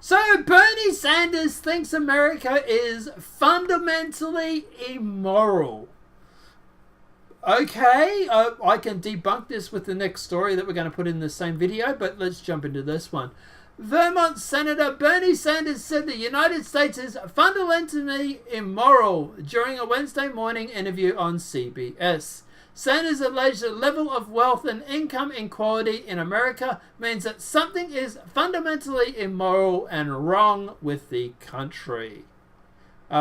So Bernie Sanders thinks America is fundamentally immoral. Okay, I can debunk this with the next story that we're going to put in the same video, but let's jump into this one. Vermont Senator Bernie Sanders said the United States is fundamentally immoral during a Wednesday morning interview on CBS. Sanders alleged the level of wealth and income inequality in America means that something is fundamentally immoral and wrong with the country.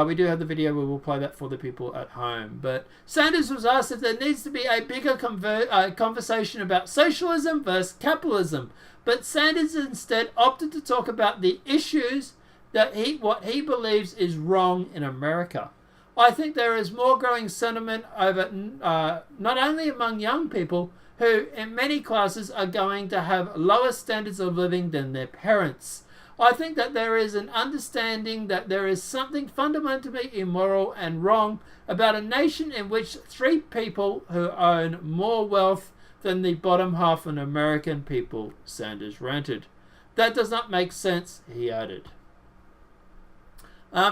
We do have the video. We will play that for the people at home. But Sanders was asked if there needs to be a bigger conversation about socialism versus capitalism. But Sanders instead opted to talk about the issues that what he believes is wrong in America. I think there is more growing sentiment over not only among young people who in many classes are going to have lower standards of living than their parents. I think that there is an understanding that there is something fundamentally immoral and wrong about a nation in which 3 people who own more wealth than the bottom half of American people, Sanders ranted. That does not make sense, he added.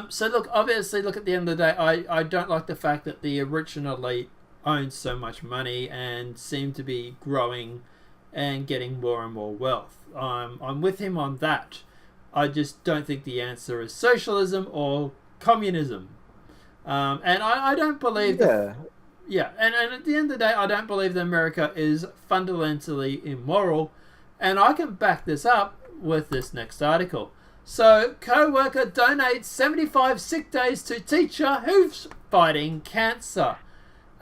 So look, obviously, look, at the end of the day, I don't like the fact that the rich and elite own so much money and seem to be growing and getting more and more wealth. I'm with him on that. I just don't think the answer is socialism or communism. And I don't believe that... Yeah, and at the end of the day, I don't believe that America is fundamentally immoral. And I can back this up with this next article. So, co-worker donates 75 sick days to teacher who's fighting cancer.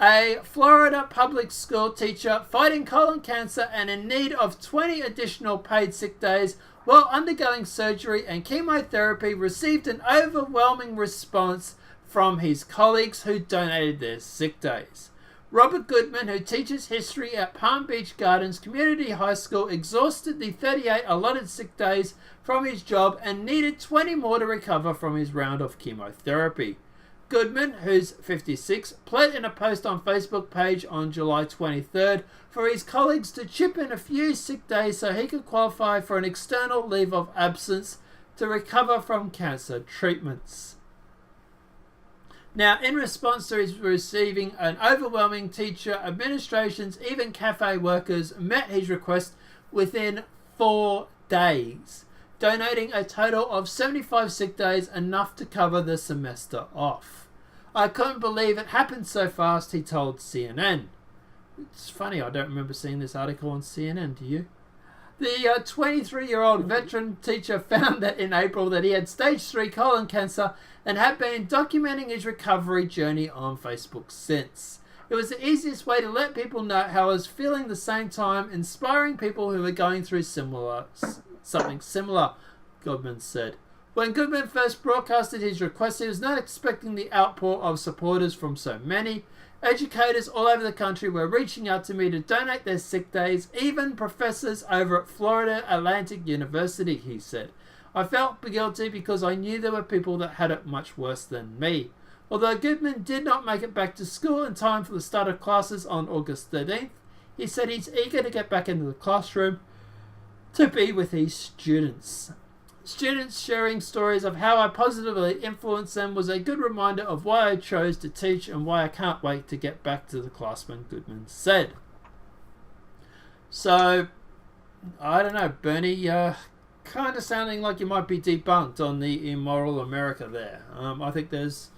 A Florida public school teacher fighting colon cancer and in need of 20 additional paid sick days while undergoing surgery and chemotherapy received an overwhelming response from his colleagues who donated their sick days. Robert Goodman, who teaches history at Palm Beach Gardens Community High School, exhausted the 38 allotted sick days from his job and needed 20 more to recover from his round of chemotherapy. Goodman, who's 56, pled in a post on Facebook page on July 23rd for his colleagues to chip in a few sick days so he could qualify for an external leave of absence to recover from cancer treatments. Now, in response to his receiving an overwhelming teacher, administrations, even cafe workers met his request within 4 days, donating a total of 75 sick days, enough to cover the semester off. I couldn't believe it happened so fast, he told CNN. It's funny, I don't remember seeing this article on CNN, do you? The 23-year-old veteran teacher found that in April that he had stage 3 colon cancer and had been documenting his recovery journey on Facebook since. It was the easiest way to let people know how I was feeling the same time, inspiring people who were going through something similar, Goodman said. When Goodman first broadcasted his request, he was not expecting the outpour of supporters from so many. Educators all over the country were reaching out to me to donate their sick days, even professors over at Florida Atlantic University, he said. I felt guilty because I knew there were people that had it much worse than me. Although Goodman did not make it back to school in time for the start of classes on August 13th, he said he's eager to get back into the classroom to be with his students. Students sharing stories of how I positively influenced them was a good reminder of why I chose to teach and why I can't wait to get back to the classroom, Goodman said. So, I don't know, Bernie, kind of sounding like you might be debunked on the immoral America there. I think there's...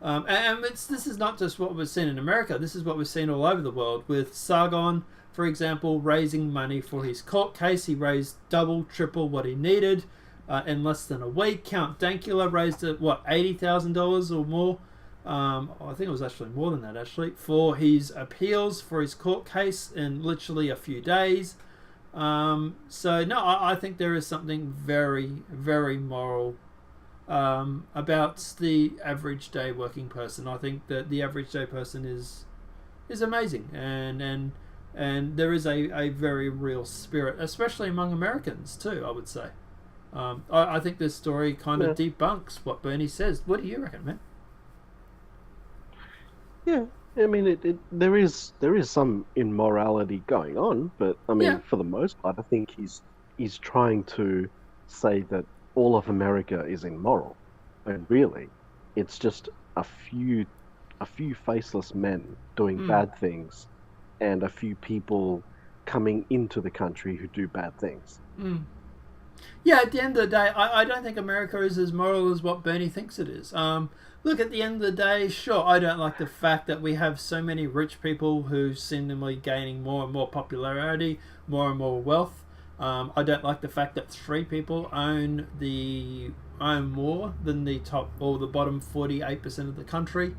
this is not just what we've seen in America, this is what we've seen all over the world, with Sargon, for example, raising money for his court case. He raised double, triple what he needed in less than a week. Count Dankula raised $80,000 or more. I think it was actually more than that, actually, for his appeals for his court case in literally a few days. So no, I think there is something very, very moral about the average day working person. I think that the average day person is amazing, and there is a very real spirit, especially among Americans too, I would say. I think this story kind of debunks what Bernie says. What do you reckon, man? Yeah, I mean, there is some immorality going on, but I mean, for the most part, I think he's trying to say that all of America is immoral. And really, it's just a few faceless men doing bad things, and a few people coming into the country who do bad things. Yeah, at the end of the day, I don't think America is as moral as what Bernie thinks it is. Look, at the end of the day, sure, I don't like the fact that we have so many rich people who seemingly gaining more and more popularity, more and more wealth. I don't like the fact that 3 people own more than the top or the bottom 48% of the country.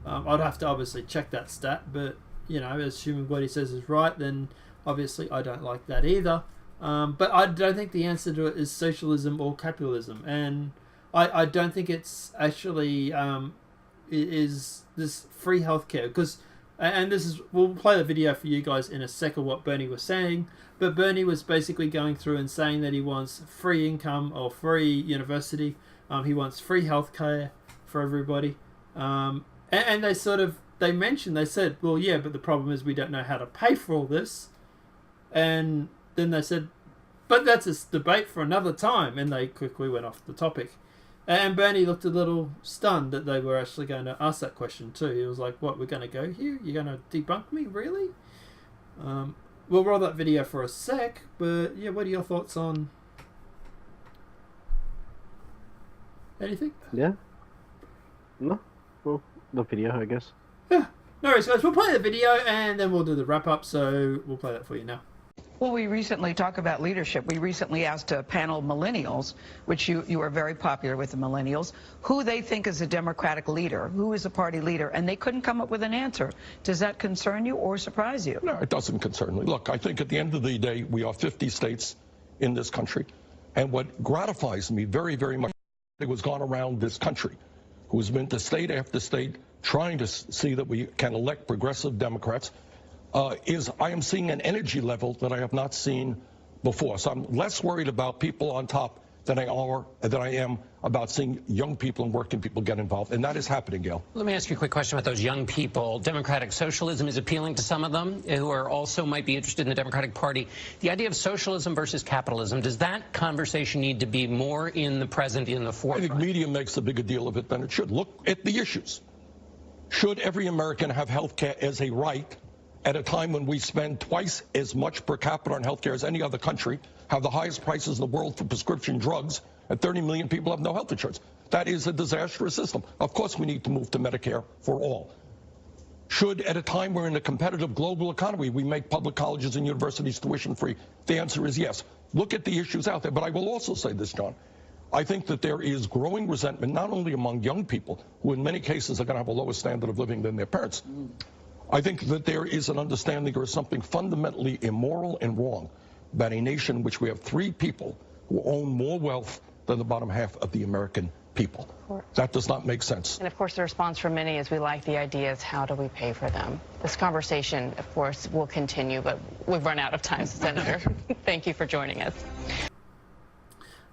I'd have to obviously check that stat, but assuming what he says is right, then obviously I don't like that either. But I don't think the answer to it is socialism or capitalism, and I don't think it's actually is this free healthcare, because, and this is, we'll play the video for you guys in a second what Bernie was saying, but Bernie was basically going through and saying that he wants free income or free university, he wants free healthcare for everybody, and they said, well, yeah, but the problem is we don't know how to pay for all this, and then they said, but that's a debate for another time, and they quickly went off the topic. And Bernie looked a little stunned that they were actually going to ask that question too. He was like, what, we're going to go here? You're going to debunk me? Really? We'll roll that video for a sec, but yeah, what are your thoughts on anything? Yeah? No? Well, the video, I guess. Yeah. No worries, guys. We'll play the video and then we'll do the wrap-up, so we'll play that for you now. Well, we recently talk about leadership. We recently asked a panel of millennials, which you are very popular with the millennials, who they think is a Democratic leader, who is a party leader, and they couldn't come up with an answer. Does that concern you or surprise you? No, it doesn't concern me. Look, I think at the end of the day, we are 50 states in this country, and what gratifies me very, very much, it was gone around this country, who's been to state after state trying to see that we can elect progressive Democrats, is I am seeing an energy level that I have not seen before. So I'm less worried about people on top than I am about seeing young people and working people get involved. And that is happening, Gail. Let me ask you a quick question about those young people. Democratic socialism is appealing to some of them who are also might be interested in the Democratic Party. The idea of socialism versus capitalism, does that conversation need to be more in the present, in the forefront? I think media makes a bigger deal of it than it should. Look at the issues. Should every American have health care as a right at a time when we spend twice as much per capita on health care as any other country, have the highest prices in the world for prescription drugs, and 30 million people have no health insurance? That is a disastrous system. Of course we need to move to Medicare for all. Should, at a time we're in a competitive global economy, we make public colleges and universities tuition free? The answer is yes. Look at the issues out there. But I will also say this, John. I think that there is growing resentment, not only among young people, who in many cases are going to have a lower standard of living than their parents. I think that there is an understanding there is something fundamentally immoral and wrong about a nation in which we have 3 people who own more wealth than the bottom half of the American people. That does not make sense. And of course, the response from many is we like the idea is how do we pay for them? This conversation, of course, will continue, but we've run out of time, Senator. Thank you for joining us.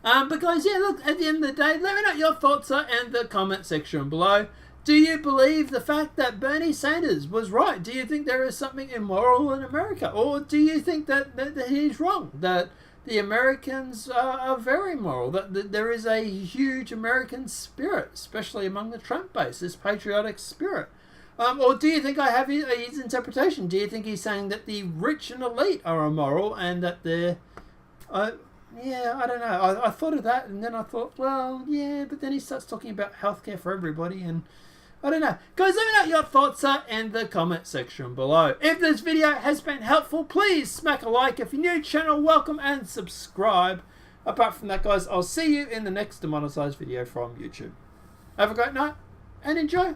But guys, yeah, look, at the end of the day, let me know what your thoughts are in the comment section below. Do you believe the fact that Bernie Sanders was right? Do you think there is something immoral in America? Or do you think that he's wrong? That the Americans are very moral? That there is a huge American spirit, especially among the Trump base, this patriotic spirit? Or do you think I have his interpretation? Do you think he's saying that the rich and elite are immoral and that they're... yeah, I don't know. I thought of that and then I thought, well, yeah, but then he starts talking about healthcare for everybody and... I don't know. Guys, let me know what your thoughts are in the comment section below. If this video has been helpful, please smack a like. If you're new to the channel, welcome and subscribe. Apart from that, guys, I'll see you in the next demonetized video from YouTube. Have a great night and enjoy.